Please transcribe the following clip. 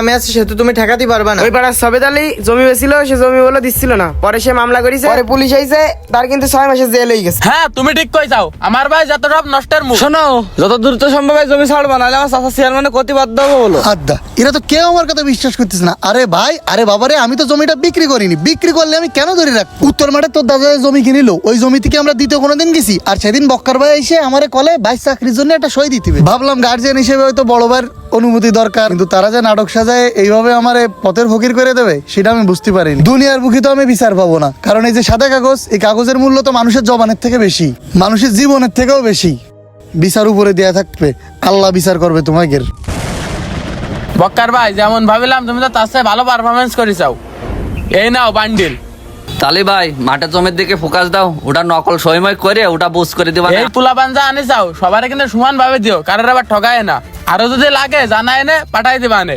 আমি আছি সেহেতু তুমি ঠেকাতে পারবা না। ওই পাড়ার সবেদ আলী জমি বেছিল, সে জমি বলে দিচ্ছিল না, পরে সে মামলা করেছে, পরে পুলিশ আইছে, তার কিন্তু 6 মাসের জেল হয়ে গেছে। হ্যাঁ তুমি ঠিক কই যাও, আমার ভাই যত সব নষ্টের মুখ। শোনো, যত দ্রুত সম্ভব এই জমি ছাড়বা, নাহলে আমার চাচা চেয়ারম্যানে প্রতিবাদ দেবো বলো। আড্ডা, এরা তো কেউ আমার কথা বিশ্বাস করতেছে না। আরে ভাই, আরে বাবারে, আমি তো জমিটা বিক্রি করিনি। বিক্রি করলে আমি কেন ধরে রাখ? উত্তর মাঠে তোর দাদা জমি কিনিল, ওই জমি থেকে আমরা দ্বিতীয় কোনোদিন গেছি। আর সেদিন বক্কার ভাই এসে আমারে কলে ভাই চাকরির জন্য একটা সই দিতে হবে। ভাবলাম গার্জিয়ান হিসেবে হয়তো বড় ভাইয়ের অনুমতি দরকার, কিন্তু তারা যে নাটক সাজায় এইভাবে আমারে পথের ফকির করে দেবে সেটা আমি বুঝতে পারিনি। দুনিয়ার বুকে তো আমি বিচার পাবো না, কারণ এই যে সাদা কাগজ, এই কাগজের মূল্য তো মানুষের জবানের থেকে বেশি, মানুষের জীবনের থেকেও বেশি। বিচার উপরে দেয়া থাকবে, আল্লাহ বিচার করবে তোমাকে। বক্কার ভাই যেমন ভাবিলাম তুমি তো তার চেয়ে ভালো পারফরমেন্স করেছাও। এই নাও বান্ডিল। তালি ভাই, মাঠের জমির দিকে ফোকাস দাও, ওটা নকল সইময় করে ওটা বুঝ করে দিবা। এই পোলাপান যা আনিসাও সবার কিন্তু সমান ভাবে দিও, কারোর আবার ঠকায় না। আরো যদি লাগে জানায় নে, পাঠাই দিবা নে।